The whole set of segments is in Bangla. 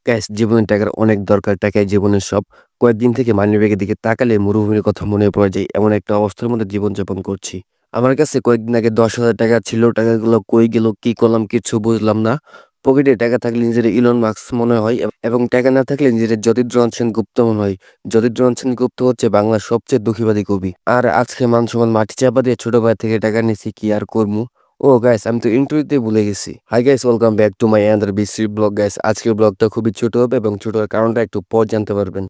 গাইস জীবনে টাকার অনেক দরকার। টাকাই জীবনের সব। কয়েকদিন থেকে মানিব্যাগের দিকে তাকালে মরুভূমির কথা মনে পড়ে যায়। এমন একটা অবস্থার মধ্যে জীবনযাপন করছি। আমার কাছে কয়েকদিন আগে ৳১০,০০০ ছিল। টাকাগুলো কই গেল, কি করলাম কিচ্ছু বুঝলাম না। পকেটে টাকা থাকলে নিজের ইলন মাস্ক মনে হয় এবং টাকা না থাকলে নিজের যতীন্দ্রনাথ সেনগুপ্ত মনে হয়। যতীন্দ্রনাথ সেনগুপ্ত হচ্ছে বাংলার সবচেয়ে দুঃখীবাদী কবি। আর আজকে মান-সম্মান মাটি চাপা দিয়ে ছোট ভাই থেকে টাকা নিছি, কি আর করমু? ও গাইস আমি তো ইন্ট্রোতে ভুলে গেছি। Hi guys, welcome back to my another বিশ্রী ব্লগ গাইস। আজকের ব্লগটা খুবই ছোট হবে এবং ছোট হওয়ার কারণটা একটু পর জানতে পারবেন।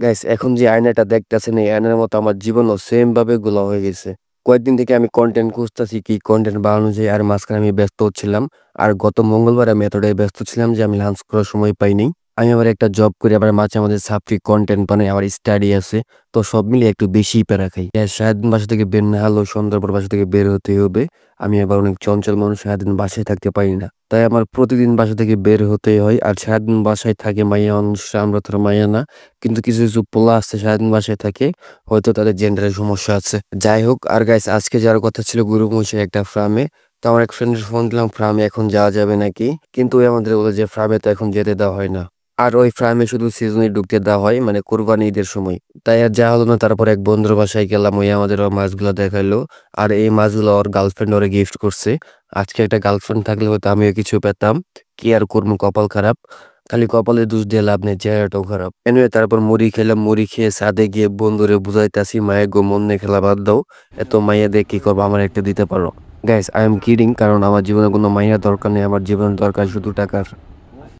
গাইস এখন যে আয়নাটা দেখতাছেন এই আয়নার মতো আমার জীবনও সেম ভাবে গোলা হয়ে গেছে। কয়েকদিন থেকে আমি কনটেন্ট খুঁজতাছি, কি কনটেন্ট বানানো যায়, আর মাঝখানে আমি ব্যস্ত হচ্ছিলাম। আর গত মঙ্গলবার আমি এতটাই ব্যস্ত ছিলাম যে আমি লাঞ্চ করার সময় পাইনি। আমি আবার একটা জব করি, আবার মাঝে মাঝে সাপ্তাহিক কনটেন্ট বানাই, আবার স্টাডি আছে। তো সব মিলিয়ে একটু বেশিই প্যারা খাই। সারাদিন বাসা থেকে বের না হলেও সন্ধ্যার পর বাসা থেকে বের হতেই হবে। আমি আবার অনেক চঞ্চল মানুষ, সারাদিন বাসায় থাকতে পারি না। তাই আমার প্রতিদিন বাসা থেকে বের হতেই হয়। আর সারাদিন বাসায় থাকে মাইয়া মানুষরা, আমরা তো আর মাইয়া না। কিন্তু কিছু কিছু পোলা আছে সারাদিন বাসায় থাকে, হয়তো তাদের জেন্ডারের সমস্যা আছে। যাই হোক, আর গাইস আজকে যাওয়ার কথা ছিল গরু-মহিষের একটা ফার্মে। তো আমার এক ফ্রেন্ডের ফোন দিলাম, ফার্মে এখন যাওয়া যাবে নাকি? কিন্তু ওই আমাদের বলে যে ফার্মে তো এখন যেতে দেওয়া হয় না। আর ওই ফার্মে শুধু সিজনে ঢুকতে দেওয়া হয়, মানে কোরবানি ঈদের সময়। তাই আর যাওয়া হলো না। তারপর এক বন্ধুর বাসায় গেলাম, ওই আমাদের ওর মাছগুলো দেখাইলো। আর এই মাছগুলো ওর গার্লফ্রেন্ড ওরে গিফট করছে। আজকে একটা গার্লফ্রেন্ড থাকলে হয়তো আমিও কিছু পেতাম। কি আর করবো, কপাল খারাপ। খালি কপালে দোষ দিয়ে লাভ নেই, চেহারাটাও খারাপ। এনিওয়ে তারপর মুড়ি খেলাম, মুড়ি খেয়ে ছাদে গিয়ে বন্ধুরে বুঝাইতাছি, মায়ের গো মন নিয়ে খেলা বাদ দাও। এত মাইয়া দিয়ে কি করবো, আমার একটা দিতে পারো? গাইস আই এম কিডিং, কারণ আমার জীবনে কোনো মাইয়া দরকার নেই, আমার জীবনের দরকার শুধু টাকার।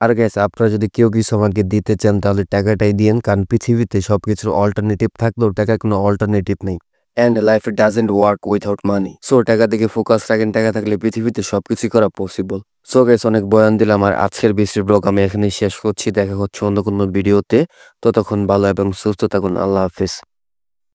আর গাইস আপনারা যদি কেউ কিছু আমাকে দিতে চান তাহলে টাকাটাই দিয়েন, কারণ পৃথিবীতে সবকিছুর অল্টারনেটিভ থাকলেও টাকার কোনো অল্টারনেটিভ নেই। And life doesn't work without money. So টাকা দিকে ফোকাস রাখেন, টাকা থাকলে পৃথিবীতে সবকিছুই করা পসিবল। সো গাইস অনেক বয়ান দিলাম, আর আজকের বিশ্রী ব্লগ আমি এখানেই শেষ করছি। দেখা হচ্ছে অন্য কোনো ভিডিওতে। ততক্ষণ ভালো এবং সুস্থ থাকুন। আল্লাহ হাফেজ।